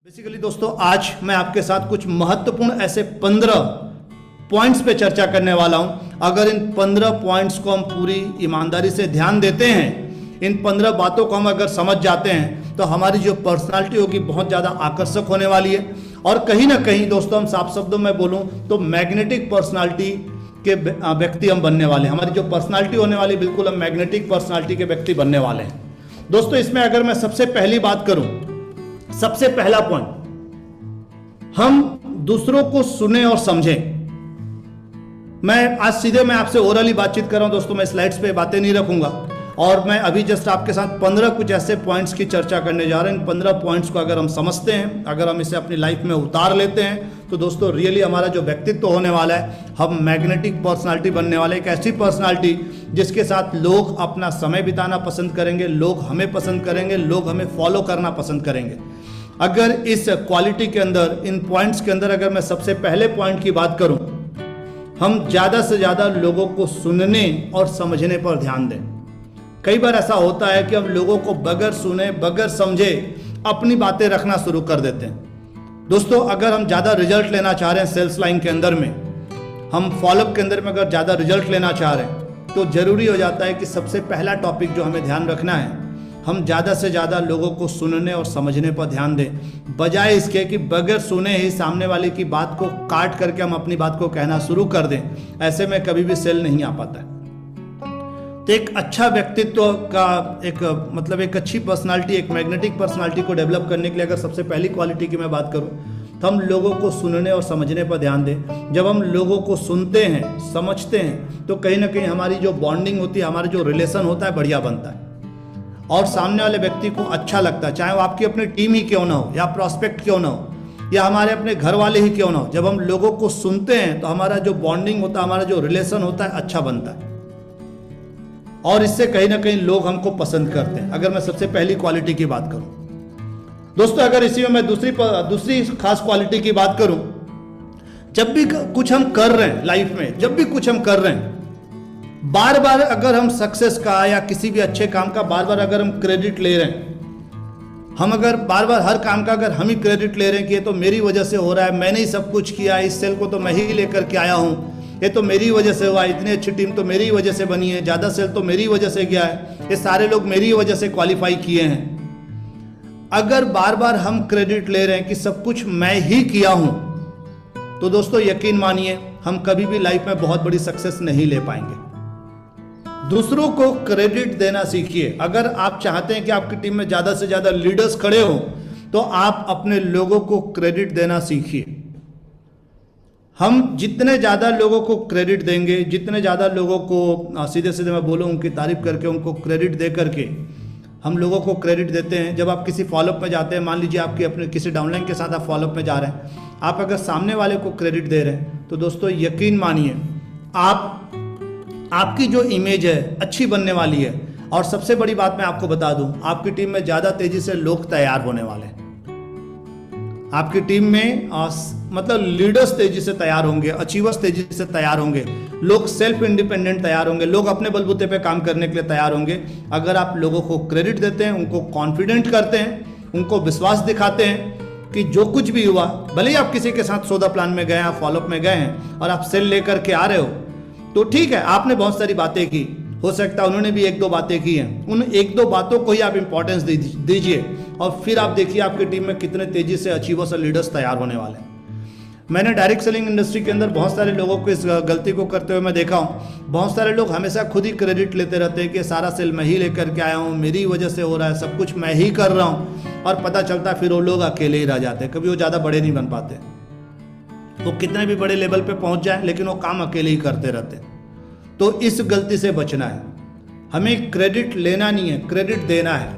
Basically दोस्तों आज मैं आपके साथ कुछ महत्वपूर्ण ऐसे 15 पॉइंट्स पे चर्चा करने वाला हूं। अगर इन 15 पॉइंट्स को हम पूरी ईमानदारी से ध्यान देते हैं, इन 15 बातों को हम अगर समझ जाते हैं तो हमारी जो पर्सनालिटी होगी बहुत ज़्यादा आकर्षक होने वाली है। और कहीं ना कहीं दोस्तों हम साफ शब्दों में बोलूं तो मैग्नेटिक पर्सनालिटी के व्यक्ति हम बनने वाले हैं। हमारी जो पर्सनालिटी होने वाली बिल्कुल हम मैग्नेटिक पर्सनालिटी के व्यक्ति बनने वाले हैं। दोस्तों इसमें अगर मैं सबसे पहली बात करूं, सबसे पहला पॉइंट, हम दूसरों को सुने और समझें। मैं आज सीधे मैं आपसे ओरली बातचीत कर रहा हूं दोस्तों, मैं स्लाइड्स पे बातें नहीं रखूंगा और मैं अभी जस्ट आपके साथ 15 कुछ ऐसे पॉइंट्स की चर्चा करने जा रहे हैं। इन 15 पॉइंट्स को अगर हम समझते हैं, अगर हम इसे अपनी लाइफ में उतार लेते हैं तो दोस्तों रियली हमारा जो व्यक्तित्व होने वाला है, हम मैग्नेटिक पर्सनालिटी बनने वाले, एक ऐसी पर्सनालिटी जिसके साथ लोग अपना समय बिताना पसंद करेंगे, लोग हमें पसंद करेंगे, लोग हमें फॉलो करना पसंद करेंगे। अगर इस क्वालिटी के अंदर, इन पॉइंट्स के अंदर अगर मैं सबसे पहले पॉइंट की बात करूं, हम ज़्यादा से ज़्यादा लोगों को सुनने और समझने पर ध्यान दें। कई बार ऐसा होता है कि हम लोगों को बगैर सुने, बगैर समझे अपनी बातें रखना शुरू कर देते हैं। दोस्तों अगर हम ज़्यादा रिजल्ट लेना चाह रहे हैं सेल्स लाइन के अंदर में, हम फॉलोअप के अंदर में अगर ज़्यादा रिजल्ट लेना चाह रहे हैं तो ज़रूरी हो जाता है कि सबसे पहला टॉपिक जो हमें ध्यान रखना है, हम ज़्यादा से ज़्यादा लोगों को सुनने और समझने पर ध्यान दें, बजाय इसके कि बगैर सुने ही सामने वाले की बात को काट करके हम अपनी बात को कहना शुरू कर दें। ऐसे में कभी भी सेल नहीं आ पाता है। तो एक अच्छा व्यक्तित्व का एक अच्छी पर्सनालिटी, एक मैग्नेटिक पर्सनालिटी को डेवलप करने के लिए अगर सबसे पहली क्वालिटी की मैं बात करूं तो हम लोगों को सुनने और समझने पर ध्यान दें। जब हम लोगों को सुनते हैं, समझते हैं तो कहीं ना कहीं हमारी जो बॉन्डिंग होती है, हमारा जो रिलेशन होता है बढ़िया बनता है और सामने वाले व्यक्ति को अच्छा लगता है, चाहे वो आपकी अपनी टीम ही क्यों ना हो या प्रॉस्पेक्ट क्यों ना हो या हमारे अपने घर वाले ही क्यों ना हो। जब हम लोगों को सुनते हैं तो हमारा जो बॉन्डिंग होता है, हमारा जो रिलेशन होता है अच्छा बनता है और इससे कहीं ना कहीं लोग हमको पसंद करते हैं। अगर मैं सबसे पहली क्वालिटी की बात करूं दोस्तों, अगर इसी में मैं दूसरी खास क्वालिटी की बात करूं, जब भी कुछ हम कर रहे हैं लाइफ में, जब भी कुछ हम कर रहे हैं, बार बार अगर हम सक्सेस का या किसी भी अच्छे काम का बार बार अगर हम क्रेडिट ले रहे हैं, हम अगर बार बार हर काम का अगर हम ही क्रेडिट ले रहे हैं कि ये तो मेरी वजह से हो रहा है, मैंने ही सब कुछ किया, इस सेल को तो मैं ही लेकर के आया हूँ, ये तो मेरी वजह से हुआ, इतनी अच्छी टीम तो मेरी वजह से बनी है, ज़्यादा सेल तो मेरी वजह से गया है, ये सारे लोग मेरी वजह से क्वालिफाई किए हैं। अगर बार बार हम क्रेडिट ले रहे हैं कि सब कुछ मैं ही किया हूं तो दोस्तों यकीन मानिए हम कभी भी लाइफ में बहुत बड़ी सक्सेस नहीं ले पाएंगे। दूसरों को क्रेडिट देना सीखिए। अगर आप चाहते हैं कि आपकी टीम में ज़्यादा से ज़्यादा लीडर्स खड़े हो तो आप अपने लोगों को क्रेडिट देना सीखिए। हम जितने ज़्यादा लोगों को क्रेडिट देंगे, जितने ज़्यादा लोगों को सीधे सीधे मैं बोलूँ उनकी तारीफ करके, उनको क्रेडिट दे करके हम लोगों को क्रेडिट देते हैं। जब आप किसी फॉलोअप में जाते हैं, मान लीजिए आपके अपने किसी डाउनलाइन के साथ आप फॉलोअप में जा रहे हैं, आप अगर सामने वाले को क्रेडिट दे रहे हैं तो दोस्तों यकीन मानिए आपकी जो इमेज है अच्छी बनने वाली है। और सबसे बड़ी बात मैं आपको बता दूं, आपकी टीम में ज़्यादा तेजी से लोग तैयार होने वाले हैं। आपकी टीम में लीडर्स तेजी से तैयार होंगे, अचीवर्स तेजी से तैयार होंगे, लोग सेल्फ इंडिपेंडेंट तैयार होंगे, लोग अपने बलबूते पे काम करने के लिए तैयार होंगे। अगर आप लोगों को क्रेडिट देते हैं, उनको कॉन्फिडेंट करते हैं, उनको विश्वास दिखाते हैं कि जो कुछ भी हुआ, भले ही आप किसी के साथ सौदा प्लान में गए हैं, आप फॉलोअप में गए हैं और आप सेल लेकर के आ रहे हो तो ठीक है, आपने बहुत सारी बातें की, हो सकता है उन्होंने भी एक दो बातें की हैं, उन एक दो बातों को ही आप इंपॉर्टेंस दीजिए और फिर आप देखिए आपकी टीम में कितने तेजी से अचीवर्स और लीडर्स तैयार होने वाले हैं। मैंने डायरेक्ट सेलिंग इंडस्ट्री के अंदर बहुत सारे लोगों को इस गलती को करते हुए मैं देखा हूँ। बहुत सारे लोग हमेशा खुद ही क्रेडिट लेते रहते हैं कि सारा सेल मैं ही लेकर के आया हूँ, मेरी वजह से हो रहा है, सब कुछ मैं ही कर रहा हूँ, और पता चलता फिर वो लोग अकेले ही रह जाते हैं। कभी वो ज़्यादा बड़े नहीं बन पाते, वो कितने भी बड़े लेवल पे पहुंच जाए लेकिन वो काम अकेले ही करते रहते। तो इस गलती से बचना है। हमें क्रेडिट लेना नहीं है, क्रेडिट देना है।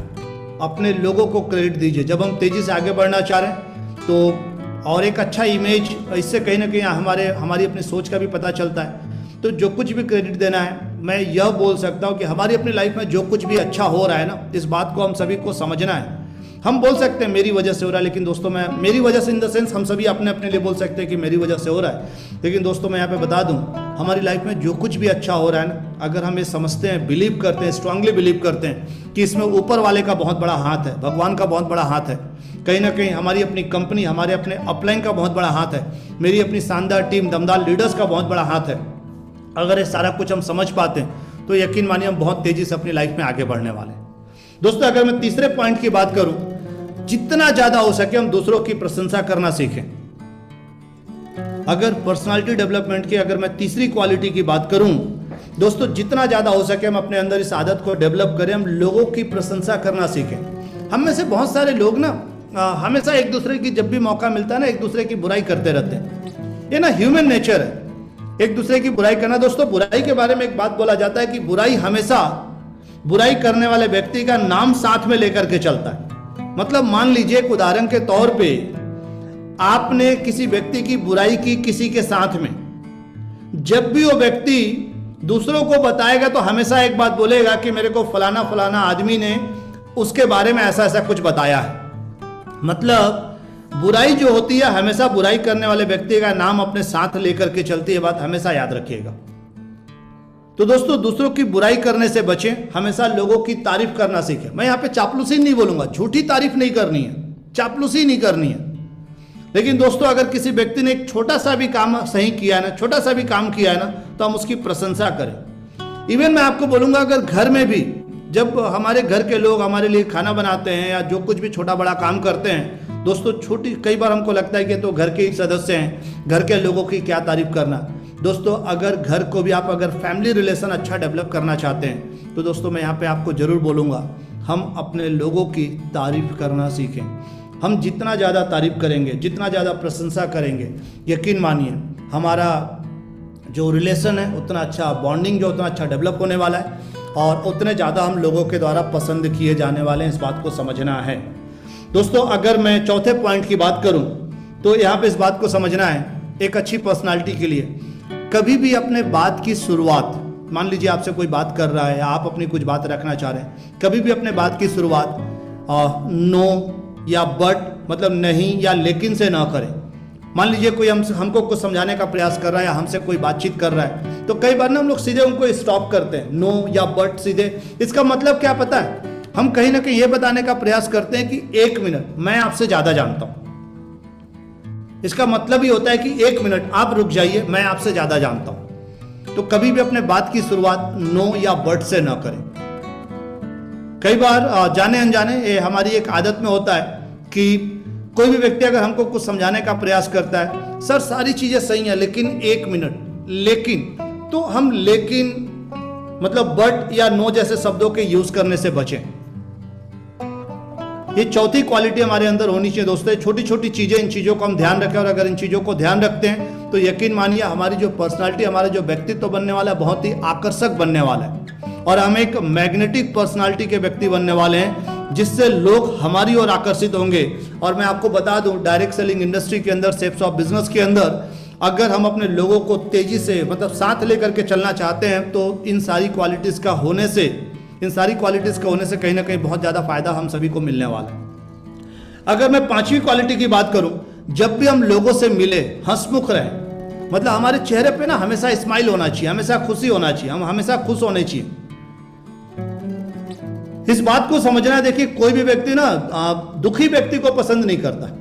अपने लोगों को क्रेडिट दीजिए। जब हम तेजी से आगे बढ़ना चाह रहे हैं तो और एक अच्छा इमेज, इससे कहीं ना कहीं हमारी अपनी सोच का भी पता चलता है। तो जो कुछ भी क्रेडिट देना है, मैं यह बोल सकता हूँ कि हमारी अपनी लाइफ में जो कुछ भी अच्छा हो रहा है ना, इस बात को हम सभी को समझना है। हम बोल सकते हैं मेरी वजह से हो रहा है, लेकिन दोस्तों मैं मेरी वजह से इन द सेंस हम सभी अपने अपने लिए बोल सकते हैं कि मेरी वजह से हो रहा है, लेकिन दोस्तों मैं यहाँ पे बता दूं, हमारी लाइफ में जो कुछ भी अच्छा हो रहा है ना, अगर हम ये समझते हैं, बिलीव करते हैं, स्ट्रांगली बिलीव करते हैं कि इसमें ऊपर वाले का बहुत बड़ा हाथ है, भगवान का बहुत बड़ा हाथ है, कहीं ना कहीं हमारी अपनी कंपनी, हमारे अपने अपलाइन का बहुत बड़ा हाथ है, मेरी अपनी शानदार टीम, दमदार लीडर्स का बहुत बड़ा हाथ है। अगर ये सारा कुछ हम समझ पाते हैं तो यकीन मानिए हम बहुत तेजी से अपनी लाइफ में आगे बढ़ने वाले हैं। दोस्तों, अगर मैं तीसरे पॉइंट की बात करूं, जितना ज्यादा हो सके हम दूसरों की प्रशंसा करना सीखें। अगर पर्सनालिटी डेवलपमेंट की अगर मैं तीसरी क्वालिटी की बात करूं, दोस्तों जितना ज्यादा हो सके हम अपने अंदर इस आदत को डेवलप करें, हम लोगों की प्रशंसा करना सीखें। हम में से बहुत सारे लोग ना हमेशा एक दूसरे की जब भी मौका मिलता है ना, एक दूसरे की बुराई करते रहते हैं। ये ना ह्यूमन नेचर है, एक दूसरे की बुराई करना। दोस्तों, बुराई के बारे में एक बात बोला जाता है कि बुराई हमेशा बुराई करने वाले व्यक्ति का नाम साथ में लेकर के चलता है। मतलब मान लीजिए एक उदाहरण के तौर पे आपने किसी व्यक्ति की बुराई की किसी के साथ में, जब भी वो व्यक्ति दूसरों को बताएगा तो हमेशा एक बात बोलेगा कि मेरे को फलाना फलाना आदमी ने उसके बारे में ऐसा ऐसा कुछ बताया है। मतलब बुराई जो होती है हमेशा बुराई करने वाले व्यक्ति का नाम अपने साथ लेकर के चलती है, बात हमेशा याद रखिएगा। तो दोस्तों, दूसरों की बुराई करने से बचें, हमेशा लोगों की तारीफ करना सीखें। मैं यहाँ पे चापलूसी नहीं बोलूंगा, झूठी तारीफ नहीं करनी है, चापलूसी नहीं करनी है। लेकिन दोस्तों, अगर किसी व्यक्ति ने एक छोटा सा भी काम सही किया है ना, छोटा सा भी काम किया है ना, तो हम उसकी प्रशंसा करें। इवन मैं आपको बोलूंगा, अगर घर में भी जब हमारे घर के लोग हमारे लिए खाना बनाते हैं या जो कुछ भी छोटा बड़ा काम करते हैं, दोस्तों छोटी, कई बार हमको लगता है कि तो घर के ही सदस्य हैं, घर के लोगों की क्या तारीफ करना। दोस्तों, अगर घर को भी आप अगर फैमिली रिलेशन अच्छा डेवलप करना चाहते हैं तो दोस्तों मैं यहाँ पे आपको जरूर बोलूँगा, हम अपने लोगों की तारीफ करना सीखें। हम जितना ज़्यादा तारीफ करेंगे, जितना ज़्यादा प्रशंसा करेंगे, यकीन मानिए हमारा जो रिलेशन है उतना अच्छा, बॉन्डिंग जो उतना अच्छा डेवलप होने वाला है और उतने ज़्यादा हम लोगों के द्वारा पसंद किए जाने वाले हैं। इस बात को समझना है। दोस्तों, अगर मैं चौथे पॉइंट की बात करूं तो यहाँ पे इस बात को समझना है, एक अच्छी पर्सनालिटी के लिए कभी भी अपने बात की शुरुआत, मान लीजिए आपसे कोई बात कर रहा है या आप अपनी कुछ बात रखना चाह रहे हैं, कभी भी अपने बात की शुरुआत नो या बट, मतलब नहीं या लेकिन से ना करें। मान लीजिए कोई हमको कुछ समझाने का प्रयास कर रहा है या हमसे कोई बातचीत कर रहा है, तो कई बार ना हम लोग सीधे उनको स्टॉप करते हैं, नो या बट सीधे। इसका मतलब क्या पता है? हम कहीं ना कहीं ये बताने का प्रयास करते हैं कि 1 मिनट, मैं आपसे ज्यादा जानता हूं। इसका मतलब ही होता है कि 1 मिनट आप रुक जाइए, मैं आपसे ज्यादा जानता हूं। तो कभी भी अपने बात की शुरुआत नो या बट से ना करें। कई बार जाने अनजाने ये हमारी एक आदत में होता है कि कोई भी व्यक्ति अगर हमको कुछ समझाने का प्रयास करता है, सर सारी चीजें सही है लेकिन 1 मिनट, लेकिन, तो हम लेकिन मतलब बट या नो जैसे शब्दों के यूज करने से बचें। ये चौथी क्वालिटी हमारे अंदर होनी चाहिए दोस्तों। छोटी छोटी चीजें, इन चीजों को हम ध्यान रखें और अगर इन चीजों को ध्यान रखते हैं तो यकीन मानिए हमारी जो पर्सनालिटी, हमारा जो व्यक्तित्व बनने वाला है बहुत ही आकर्षक बनने वाला है और हम एक मैग्नेटिक पर्सनालिटी के व्यक्ति बनने वाले हैं जिससे लोग हमारी ओर आकर्षित होंगे। और मैं आपको बता दूं, डायरेक्ट सेलिंग इंडस्ट्री के अंदर, शेप्स ऑफ बिजनेस के अंदर अगर हम अपने लोगों को तेजी से मतलब साथ लेकर के चलना चाहते हैं तो इन सारी क्वालिटीज का होने से कहीं ना कहीं बहुत ज्यादा फायदा हम सभी को मिलने वाला है। अगर मैं 5वीं क्वालिटी की बात करूं, जब भी हम लोगों से मिले हंसमुख रहें। मतलब हमारे चेहरे पे ना हमेशा स्माइल होना चाहिए, हमेशा खुशी होना चाहिए, हम हमेशा खुश होने चाहिए। इस बात को समझना है। देखिए, कोई भी व्यक्ति ना दुखी व्यक्ति को पसंद नहीं करता।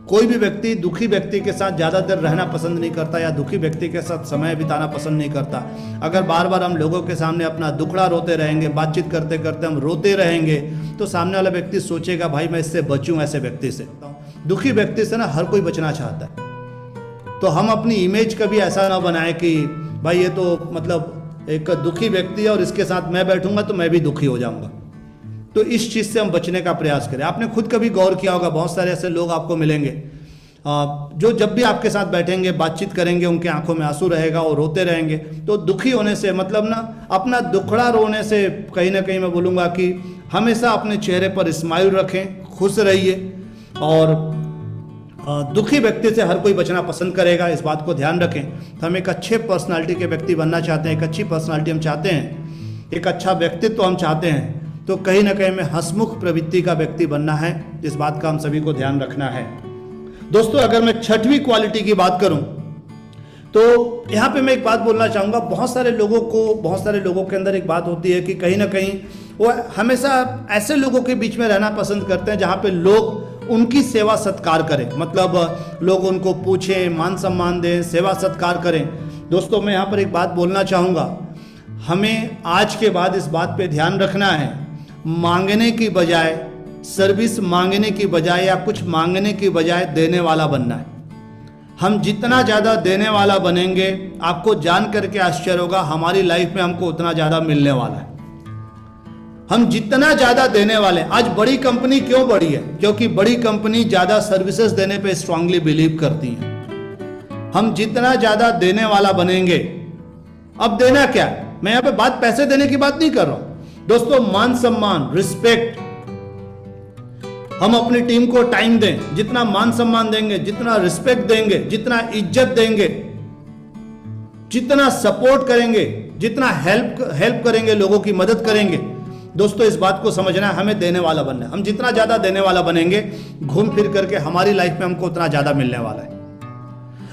कोई भी व्यक्ति दुखी व्यक्ति के साथ ज्यादा देर रहना पसंद नहीं करता या दुखी व्यक्ति के साथ समय बिताना पसंद नहीं करता। अगर बार बार हम लोगों के सामने अपना दुखड़ा रोते रहेंगे, बातचीत करते करते हम रोते रहेंगे, तो सामने वाला व्यक्ति सोचेगा भाई मैं इससे बचूं, ऐसे व्यक्ति से। दुखी व्यक्ति से ना हर कोई बचना चाहता है। तो हम अपनी इमेज कभी ऐसा ना बनाए कि भाई ये तो मतलब एक दुखी व्यक्ति है और इसके साथ मैं बैठूंगा तो मैं भी दुखी हो जाऊंगा। तो इस चीज से हम बचने का प्रयास करें। आपने खुद कभी गौर किया होगा, बहुत सारे ऐसे लोग आपको मिलेंगे जो जब भी आपके साथ बैठेंगे, बातचीत करेंगे, उनके आंखों में आंसू रहेगा और रोते रहेंगे। तो दुखी होने से मतलब ना अपना दुखड़ा रोने से कहीं ना कहीं मैं बोलूँगा कि हमेशा अपने चेहरे पर स्माइल रखें, खुश रहिए। और दुखी व्यक्ति से हर कोई बचना पसंद करेगा, इस बात को ध्यान रखें। तो हम एक अच्छे पर्सनालिटी के व्यक्ति बनना चाहते हैं, एक अच्छी पर्सनालिटी हम चाहते हैं, एक अच्छा व्यक्तित्व हम चाहते हैं, तो कहीं ना कहीं में हंसमुख प्रवृत्ति का व्यक्ति बनना है। इस बात का हम सभी को ध्यान रखना है। दोस्तों, अगर मैं 6वीं क्वालिटी की बात करूं तो यहां पे मैं एक बात बोलना चाहूंगा। बहुत सारे लोगों के अंदर एक बात होती है कि कहीं ना कहीं वो हमेशा ऐसे लोगों के बीच में रहना पसंद करते हैं जहां पे लोग उनकी सेवा सत्कार करें, मतलब लोग उनको पूछें, मान सम्मान दें, सेवा सत्कार करें। दोस्तों मैं यहाँ पर एक बात बोलना चाहूँगा, हमें आज के बाद इस बात पे ध्यान रखना है, मांगने की बजाय, सर्विस मांगने की बजाय या कुछ मांगने की बजाय देने वाला बनना है। हम जितना ज़्यादा देने वाला बनेंगे, आपको जान करके आश्चर्य होगा, हमारी लाइफ में हमको उतना ज़्यादा मिलने वाला है। हम जितना ज़्यादा देने वाले, आज बड़ी कंपनी क्यों बड़ी है? क्योंकि बड़ी कंपनी ज़्यादा सर्विसेज देने पे स्ट्रांगली बिलीव करती हैं। हम जितना ज़्यादा देने वाला बनेंगे, अब देना क्या है, मैं यहाँ पे बात पैसे देने की बात नहीं कर रहा हूं दोस्तों, मान सम्मान, रिस्पेक्ट। हम अपनी टीम को टाइम दें, जितना मान सम्मान देंगे, जितना रिस्पेक्ट देंगे, जितना इज्जत देंगे, जितना सपोर्ट करेंगे, जितना हेल्प करेंगे, लोगों की मदद करेंगे। दोस्तों इस बात को समझना है, हमें देने वाला बनना है। हम जितना ज्यादा देने वाला बनेंगे, घूम फिर करके हमारी लाइफ में हमको उतना ज्यादा मिलने वाला है।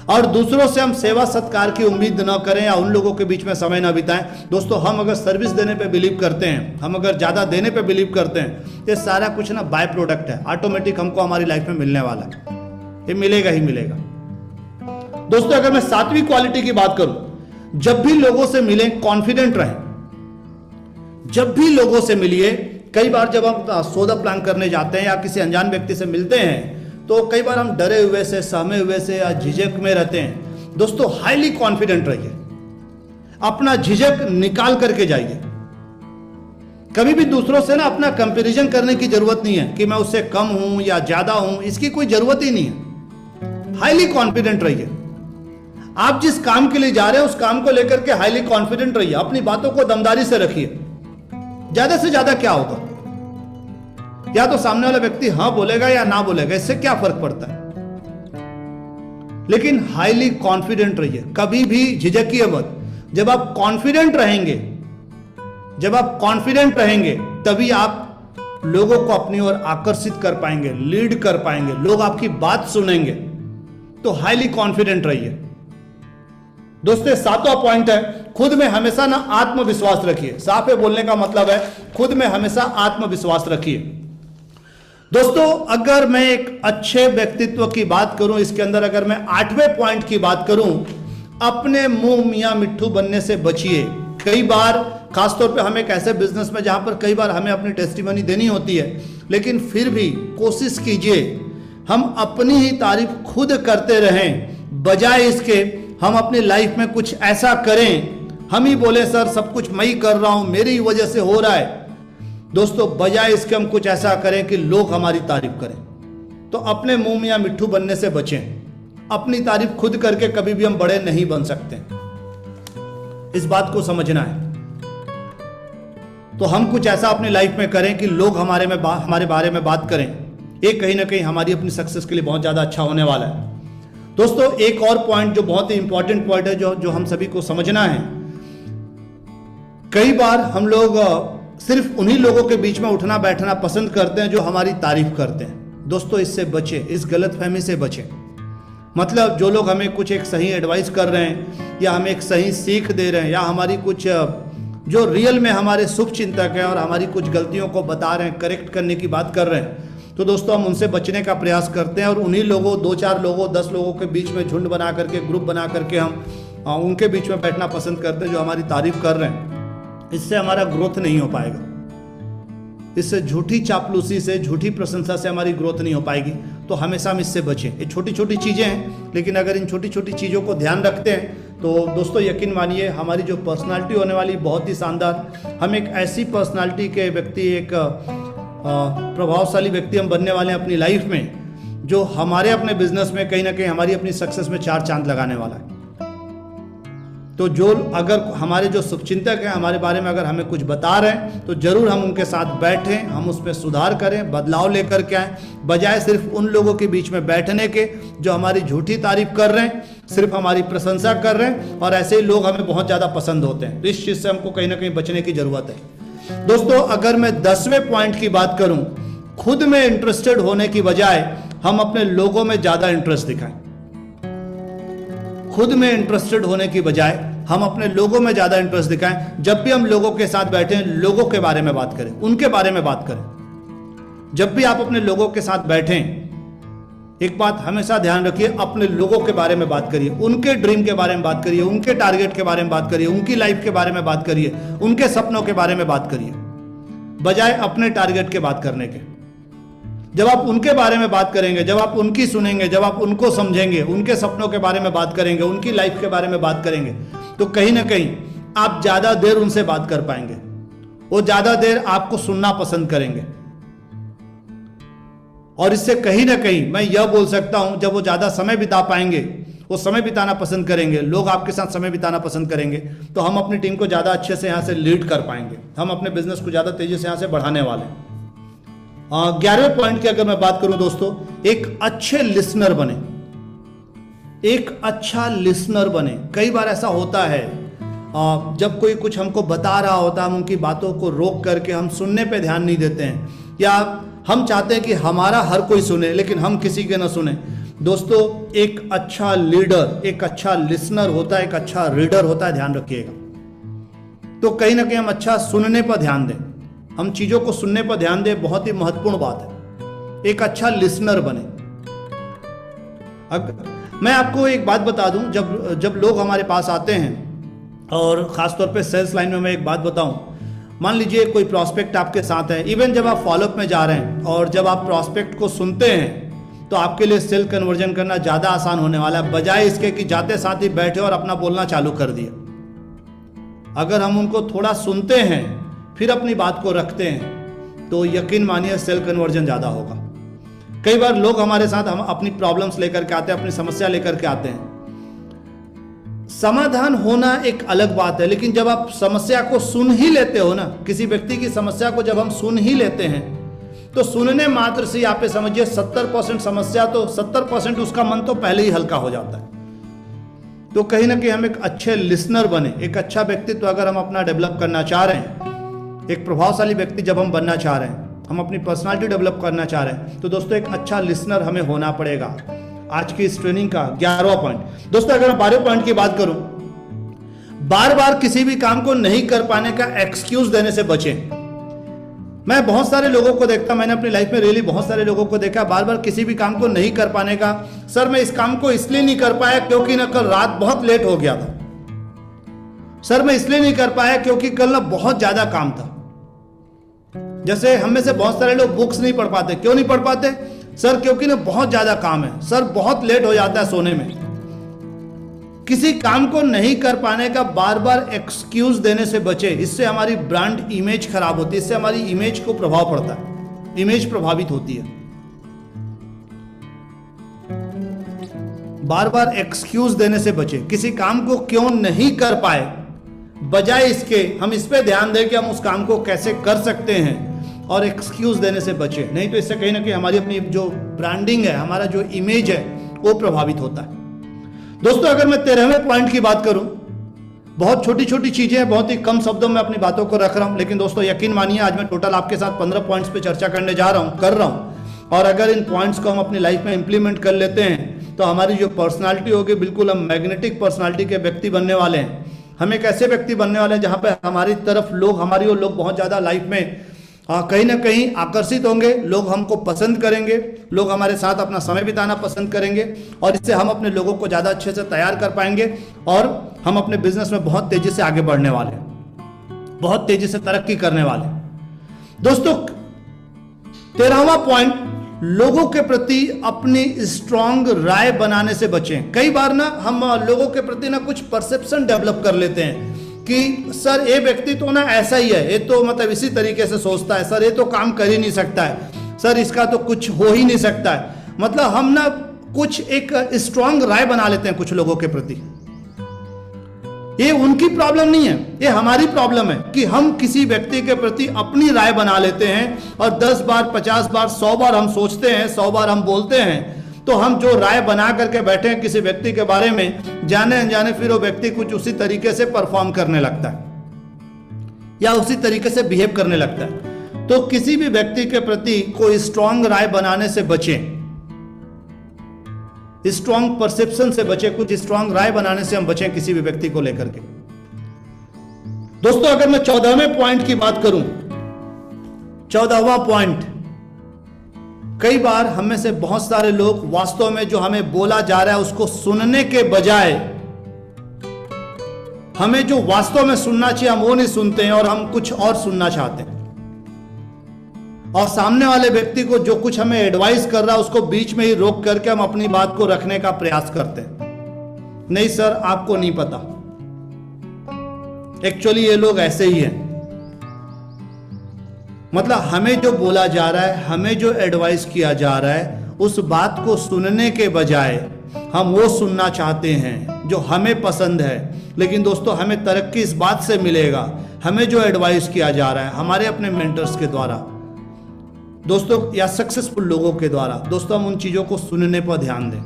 और दूसरों से हम सेवा सत्कार की उम्मीद न करें या उन लोगों के बीच में समय न बिताएं। दोस्तों हम अगर सर्विस देने पे बिलीव करते हैं, हम अगर ज़्यादा देने पे बिलीव करते हैं, ये सारा कुछ ना बाय प्रोडक्ट है, ऑटोमेटिक हमको हमारी लाइफ में मिलने वाला है, ये मिलेगा ही मिलेगा। दोस्तों अगर मैं 7वीं क्वालिटी की बात करूं, जब भी लोगों से मिलें कॉन्फिडेंट रहें। जब भी लोगों से मिलिए, कई बार जब हम सौदा प्लान करने जाते हैं या किसी अनजान व्यक्ति से मिलते हैं, तो कई बार हम डरे हुए से, सहमे हुए से या झिझक में रहते हैं। दोस्तों हाईली कॉन्फिडेंट रहिए, अपना झिझक निकाल करके जाइए। कभी भी दूसरों से ना अपना कंपैरिजन करने की जरूरत नहीं है कि मैं उससे कम हूं या ज्यादा हूं, इसकी कोई जरूरत ही नहीं है। हाईली कॉन्फिडेंट रहिए। आप जिस काम के लिए जा रहे हैं उस काम को लेकर के हाईली कॉन्फिडेंट रहिए, अपनी बातों को दमदारी से रखिए। ज्यादा से ज्यादा क्या होगा, या तो सामने वाला व्यक्ति हाँ बोलेगा या ना बोलेगा, इससे क्या फर्क पड़ता है। लेकिन हाईली कॉन्फिडेंट रहिए, कभी भी झिझकिए मत। जब आप कॉन्फिडेंट रहेंगे, तभी आप लोगों को अपनी ओर आकर्षित कर पाएंगे, लीड कर पाएंगे, लोग आपकी बात सुनेंगे। तो हाईली कॉन्फिडेंट रहिए। दोस्तों 7वां पॉइंट है, खुद में हमेशा ना आत्मविश्वास रखिए। साफ है बोलने का मतलब है, खुद में हमेशा आत्मविश्वास रखिए। दोस्तों अगर मैं एक अच्छे व्यक्तित्व की बात करूं, इसके अंदर अगर मैं 8वें पॉइंट की बात करूं, अपने मुंह मियां मिट्ठू बनने से बचिए। कई बार खासतौर पे हम एक ऐसे बिजनेस में जहां पर कई बार हमें अपनी टेस्टिमनी देनी होती है, लेकिन फिर भी कोशिश कीजिए हम अपनी ही तारीफ खुद करते रहें, बजाय इसके हम अपनी लाइफ में कुछ ऐसा करें, हम ही बोले सर सब कुछ मैं ही कर रहा हूं, मेरी वजह से हो रहा है। दोस्तों बजाय इसके हम कुछ ऐसा करें कि लोग हमारी तारीफ करें। तो अपने मुंह में या मिट्ठू बनने से बचें। अपनी तारीफ खुद करके कभी भी हम बड़े नहीं बन सकते, इस बात को समझना है। तो हम कुछ ऐसा अपनी लाइफ में करें कि लोग हमारे बारे में बात करें। ये कहीं ना कहीं हमारी अपनी सक्सेस के लिए बहुत ज्यादा अच्छा होने वाला है। दोस्तों एक और पॉइंट जो बहुत ही इंपॉर्टेंट पॉइंट है, जो हम सभी को समझना है, कई बार हम लोग सिर्फ उन्हीं लोगों के बीच में उठना बैठना पसंद करते हैं जो हमारी तारीफ करते हैं। दोस्तों इससे बचे, इस गलतफहमी से बचे। मतलब जो लोग हमें कुछ एक सही एडवाइस कर रहे हैं या हमें एक सही सीख दे रहे हैं या हमारी कुछ जो रियल में हमारे शुभ चिंतक हैं और हमारी कुछ गलतियों को बता रहे हैं, करेक्ट करने की बात कर रहे हैं, तो दोस्तों हम उनसे बचने का प्रयास करते हैं और उन्हीं लोगों 2-4 लोगों 10 लोगों के बीच में झुंड बना करके, ग्रुप बना करके हम उनके बीच में बैठना पसंद करते हैं जो हमारी तारीफ कर रहे हैं। इससे हमारा ग्रोथ नहीं हो पाएगा। इससे झूठी चापलूसी से, झूठी प्रशंसा से हमारी ग्रोथ नहीं हो पाएगी। तो हमेशा हम इससे बचें। ये छोटी छोटी चीज़ें हैं, लेकिन अगर इन छोटी छोटी चीज़ों को ध्यान रखते हैं तो दोस्तों यकीन मानिए हमारी जो पर्सनालिटी होने वाली बहुत ही शानदार। हम एक ऐसी पर्सनालिटी के व्यक्ति, एक प्रभावशाली व्यक्ति हम बनने वाले हैं अपनी लाइफ में, जो हमारे अपने बिजनेस में कहीं ना कहीं हमारी अपनी सक्सेस में 4 चांद लगाने वाला है। तो जो अगर हमारे जो शुभचिंतक हैं हमारे बारे में अगर हमें कुछ बता रहे हैं तो जरूर हम उनके साथ बैठें, हम उस पर सुधार करें, बदलाव लेकर के आएँ, बजाय सिर्फ उन लोगों के बीच में बैठने के जो हमारी झूठी तारीफ कर रहे हैं, सिर्फ हमारी प्रशंसा कर रहे हैं। और ऐसे ही लोग हमें बहुत ज़्यादा पसंद होते हैं। तो इस चीज़ से हमको कहीं ना कहीं बचने की ज़रूरत है। दोस्तों अगर मैं 10वें पॉइंट की बात करूं, खुद में इंटरेस्टेड होने की बजाय हम अपने लोगों में ज़्यादा इंटरेस्ट दिखाएं। खुद में इंटरेस्टेड होने की बजाय हम अपने लोगों में ज़्यादा इंटरेस्ट दिखाएं। जब भी हम लोगों के साथ बैठें, लोगों के बारे में बात करें, उनके बारे में बात करें। जब भी आप अपने लोगों के साथ बैठें एक बात हमेशा ध्यान रखिए, अपने लोगों के बारे में बात करिए, उनके ड्रीम के बारे में बात करिए, उनके टारगेट के बारे में बात करिए, उनकी लाइफ के बारे में बात करिए, उनके सपनों के बारे में बात करिए, बजाय अपने टारगेट के बात करने के। जब आप उनके बारे में बात करेंगे, जब आप उनकी सुनेंगे, जब आप उनको समझेंगे, उनके सपनों के बारे में बात करेंगे, उनकी लाइफ के बारे में बात करेंगे, तो कहीं ना कहीं आप ज्यादा देर उनसे बात कर पाएंगे, वो ज्यादा देर आपको सुनना पसंद करेंगे। और इससे कहीं ना कहीं मैं यह बोल सकता हूं, जब वो ज्यादा समय बिता पाएंगे, वो समय बिताना पसंद करेंगे, लोग आपके साथ समय बिताना पसंद करेंगे, तो हम अपनी टीम को ज्यादा अच्छे से यहां से लीड कर पाएंगे, हम अपने बिजनेस को ज्यादा तेजी से यहां से बढ़ाने वाले हैं। 11वें पॉइंट की अगर मैं बात करूं दोस्तों, एक अच्छे लिसनर बने, एक अच्छा लिसनर बने। कई बार ऐसा होता है, जब कोई कुछ हमको बता रहा होता है, हम उनकी बातों को रोक करके हम सुनने पे ध्यान नहीं देते हैं, या हम चाहते हैं कि हमारा हर कोई सुने लेकिन हम किसी के ना सुने। दोस्तों, एक अच्छा लीडर, एक अच्छा लिसनर होता है, एक अच्छा रीडर होता है, ध्यान रखिएगा। तो कहीं ना कहीं हम अच्छा सुनने पर ध्यान दें, हम चीजों को सुनने पर ध्यान दें, बहुत ही महत्वपूर्ण बात है। एक अच्छा लिसनर बने। मैं आपको एक बात बता दूं, जब लोग हमारे पास आते हैं, और खासतौर पे सेल्स लाइन में मैं एक बात बताऊं, मान लीजिए कोई प्रॉस्पेक्ट आपके साथ है, इवन जब आप फॉलोअप में जा रहे हैं और जब आप प्रॉस्पेक्ट को सुनते हैं, तो आपके लिए सेल कन्वर्जन करना ज़्यादा आसान होने वाला है, बजाय इसके कि जाते साथ ही बैठे और अपना बोलना चालू कर दिया। अगर हम उनको थोड़ा सुनते हैं फिर अपनी बात को रखते हैं, तो यकीन मानिए सेल कन्वर्जन ज़्यादा होगा। कई बार लोग हमारे साथ हम अपनी प्रॉब्लम्स लेकर के आते हैं, अपनी समस्या लेकर के आते हैं। समाधान होना एक अलग बात है, लेकिन जब आप समस्या को सुन ही लेते हो ना, किसी व्यक्ति की समस्या को जब हम सुन ही लेते हैं, तो सुनने मात्र से आप समझिए 70% समस्या, तो 70% उसका मन तो पहले ही हल्का हो जाता है। तो कहीं ना कहीं हम एक अच्छे लिसनर बने, एक अच्छा व्यक्तित्व अगर हम अपना डेवलप करना चाह रहे हैं, एक प्रभावशाली व्यक्ति जब हम बनना चाह रहे हैं, हम अपनी पर्सनालिटी डेवलप करना चाह रहे हैं, तो दोस्तों एक अच्छा लिसनर हमें होना पड़ेगा। आज की इस ट्रेनिंग का 11वां पॉइंट। दोस्तों, अगर मैं 12वें पॉइंट की बात करूं, बार बार किसी भी काम को नहीं कर पाने का एक्सक्यूज देने से बचें। मैं बहुत सारे लोगों को देखता, मैंने अपनी लाइफ में रियली बहुत सारे लोगों को देखा, बार बार किसी भी काम को नहीं कर पाने का, सर मैं इस काम को इसलिए नहीं कर पाया क्योंकि ना कल रात बहुत लेट हो गया था, सर मैं इसलिए नहीं कर पाया क्योंकि कल ना बहुत ज्यादा काम था। जैसे हम में से बहुत सारे लोग बुक्स नहीं पढ़ पाते। क्यों नहीं पढ़ पाते? सर क्योंकि ना बहुत ज्यादा काम है, सर बहुत लेट हो जाता है सोने में। किसी काम को नहीं कर पाने का बार बार एक्सक्यूज देने से बचे, इससे हमारी ब्रांड इमेज खराब होती है, इससे हमारी इमेज को प्रभाव पड़ता है, इमेज प्रभावित होती है। बार बार एक्सक्यूज देने से बचे, किसी काम को क्यों नहीं कर पाए, बजाय इसके हम इस पे ध्यान दें कि हम उस काम को कैसे कर सकते हैं, और एक्सक्यूज देने से बचे। नहीं तो इससे कहीं ना कहीं हमारी अपनी जो ब्रांडिंग है, हमारा जो इमेज है, वो प्रभावित होता है। दोस्तों, अगर मैं 13वें पॉइंट की बात करूं, बहुत छोटी छोटी चीजें हैं, बहुत ही कम शब्दों में अपनी बातों को रख रहा हूं, लेकिन दोस्तों यकीन मानिए आज मैं टोटल आपके साथ 15 पॉइंट्स पे चर्चा करने जा रहा हूं, कर रहा हूं। और अगर इन पॉइंट्स को हम अपनी लाइफ में इंप्लीमेंट कर लेते हैं, तो हमारी जो पर्सनालिटी होगी, बिल्कुल हम मैग्नेटिक पर्सनालिटी के व्यक्ति बनने वाले हैं। हम एक ऐसे व्यक्ति बनने वाले हैं जहां पे हमारी तरफ लोग, हमारी और लोग बहुत ज्यादा लाइफ में कहीं ना कहीं आकर्षित होंगे, लोग हमको पसंद करेंगे, लोग हमारे साथ अपना समय बिताना पसंद करेंगे, और इससे हम अपने लोगों को ज़्यादा अच्छे से तैयार कर पाएंगे, और हम अपने बिजनेस में बहुत तेजी से आगे बढ़ने वाले हैं, बहुत तेजी से तरक्की करने वाले हैं। दोस्तों, 13वां पॉइंट, लोगों के प्रति अपनी स्ट्रांग राय बनाने से बचें। कई बार ना हम लोगों के प्रति ना कुछ परसेप्शन डेवलप कर लेते हैं कि सर ये व्यक्ति तो ना ऐसा ही है, ये तो मतलब इसी तरीके से सोचता है, सर ये तो काम कर ही नहीं सकता है, सर इसका तो कुछ हो ही नहीं सकता है। मतलब हम ना कुछ एक स्ट्रांग राय बना लेते हैं कुछ लोगों के प्रति। ये उनकी प्रॉब्लम नहीं है, ये हमारी प्रॉब्लम है कि हम किसी व्यक्ति के प्रति अपनी राय बना लेते हैं, और 10 बार 50 बार 100 बार हम सोचते हैं, 100 बार हम बोलते हैं, तो हम जो राय बना करके बैठे हैं किसी व्यक्ति के बारे में, जाने अनजाने फिर वो व्यक्ति कुछ उसी तरीके से परफॉर्म करने लगता है, या उसी तरीके से बिहेव करने लगता है। तो किसी भी व्यक्ति के प्रति कोई स्ट्रांग राय बनाने से बचें, स्ट्रांग परसेप्शन से बचें, कुछ स्ट्रांग राय बनाने से हम बचें किसी भी व्यक्ति को लेकर के। दोस्तों, अगर मैं 14वें पॉइंट की बात करूं, 14वां पॉइंट, कई बार हम में से बहुत सारे लोग वास्तव में जो हमें बोला जा रहा है उसको सुनने के बजाय हमें जो वास्तव में सुनना चाहिए हम वो नहीं सुनते हैं और हम कुछ और सुनना चाहते हैं। और सामने वाले व्यक्ति को जो कुछ हमें एडवाइस कर रहा है उसको बीच में ही रोक करके हम अपनी बात को रखने का प्रयास करते हैं। नहीं सर, आपको नहीं पता, एक्चुअली ये लोग ऐसे ही हैं। मतलब हमें जो बोला जा रहा है, हमें जो एडवाइस किया जा रहा है, उस बात को सुनने के बजाय हम वो सुनना चाहते हैं जो हमें पसंद है। लेकिन दोस्तों, हमें तरक्की इस बात से मिलेगा, हमें जो एडवाइस किया जा रहा है हमारे अपने मेंटर्स के द्वारा दोस्तों, या सक्सेसफुल लोगों के द्वारा, दोस्तों हम उन चीजों को सुनने पर ध्यान दें।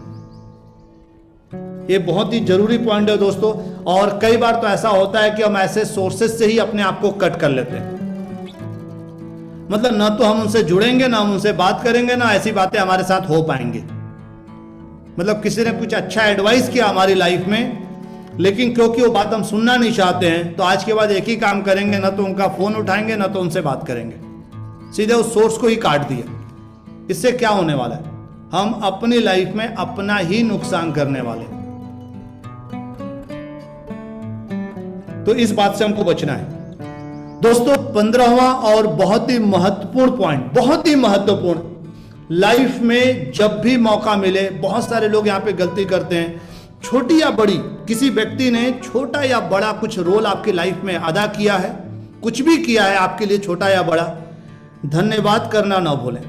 ये बहुत ही जरूरी पॉइंट है दोस्तों। और कई बार तो ऐसा होता है कि हम ऐसे सोर्सेज से ही अपने आप को कट कर लेते हैं। मतलब ना तो हम उनसे जुड़ेंगे, ना हम उनसे बात करेंगे, ना ऐसी बातें हमारे साथ हो पाएंगी। मतलब किसी ने कुछ अच्छा एडवाइस किया हमारी लाइफ में, लेकिन क्योंकि वो बात हम सुनना नहीं चाहते हैं, तो आज के बाद एक ही काम करेंगे, ना तो उनका फोन उठाएंगे, ना तो उनसे बात करेंगे, सीधे उस सोर्स को ही काट दिया। इससे क्या होने वाला है? हम अपनी लाइफ में अपना ही नुकसान करने वाले हैं। तो इस बात से हमको बचना है दोस्तों। 15वां और बहुत ही महत्वपूर्ण पॉइंट, बहुत ही महत्वपूर्ण, लाइफ में जब भी मौका मिले, बहुत सारे लोग यहां पे गलती करते हैं, छोटी या बड़ी, किसी व्यक्ति ने छोटा या बड़ा कुछ रोल आपकी लाइफ में अदा किया है, कुछ भी किया है आपके लिए छोटा या बड़ा, धन्यवाद करना ना भूलें,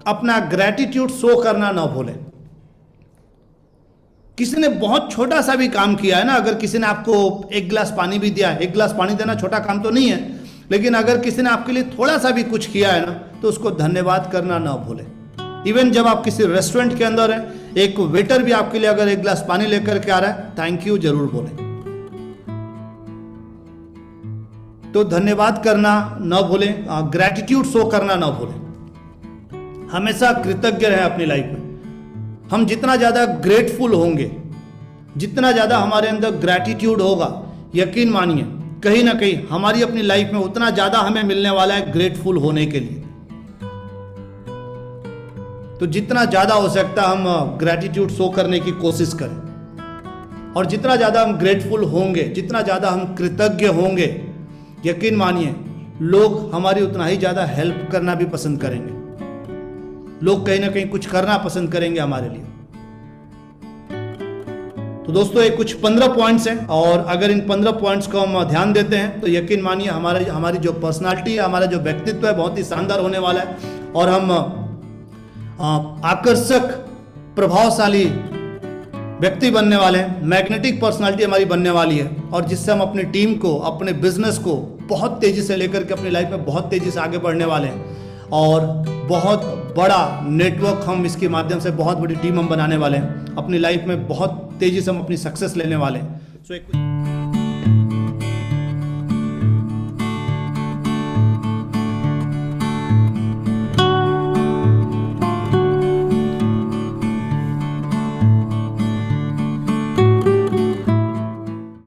अपना ग्रेटिट्यूड शो करना ना भूलें। किसी ने बहुत छोटा सा भी काम किया है ना, अगर किसी ने आपको एक गिलास पानी भी दिया है, एक गिलास पानी देना छोटा काम तो नहीं है, लेकिन अगर किसी ने आपके लिए थोड़ा सा भी कुछ किया है ना, तो उसको धन्यवाद करना ना भूलें। इवन जब आप किसी रेस्टोरेंट के अंदर हैं, एक वेटर भी आपके लिए अगर एक गिलास पानी लेकर के आ रहा है, थैंक यू जरूर बोलें। तो धन्यवाद करना ना भूलें, ग्रेटिट्यूड शो करना ना भूलें। हमेशा कृतज्ञ रहें अपनी लाइफ में। हम जितना ज्यादा ग्रेटफुल होंगे, जितना ज्यादा हमारे अंदर ग्रेटिट्यूड होगा, यकीन मानिए कहीं ना कहीं हमारी अपनी लाइफ में उतना ज्यादा हमें मिलने वाला है ग्रेटफुल होने के लिए। तो जितना ज्यादा हो सकता है हम ग्रेटिट्यूड शो करने की कोशिश करें। और जितना ज्यादा हम ग्रेटफुल होंगे, जितना ज्यादा हम कृतज्ञ होंगे, यकीन मानिए लोग हमारी उतना ही ज्यादा हेल्प करना भी पसंद करेंगे। लोग कहीं ना कहीं कुछ करना पसंद करेंगे हमारे लिए। तो दोस्तों, ये कुछ 15 पॉइंट्स हैं, और अगर इन 15 पॉइंट्स को हम ध्यान देते हैं तो यकीन मानिए हमारी जो पर्सनालिटी है, हमारा जो व्यक्तित्व है, बहुत ही शानदार होने वाला है। और हम आकर्षक, प्रभावशाली व्यक्ति बनने वाले हैं। मैग्नेटिक पर्सनालिटी हमारी बनने वाली है, और जिससे हम अपनी टीम को, अपने बिजनेस को बहुत तेजी से लेकर के अपनी लाइफ में बहुत तेजी से आगे बढ़ने वाले हैं। और बहुत बड़ा नेटवर्क हम इसके माध्यम से, बहुत बड़ी टीम हम बनाने वाले हैं। अपनी लाइफ में बहुत तेजी से हम अपनी सक्सेस लेने वाले हैं।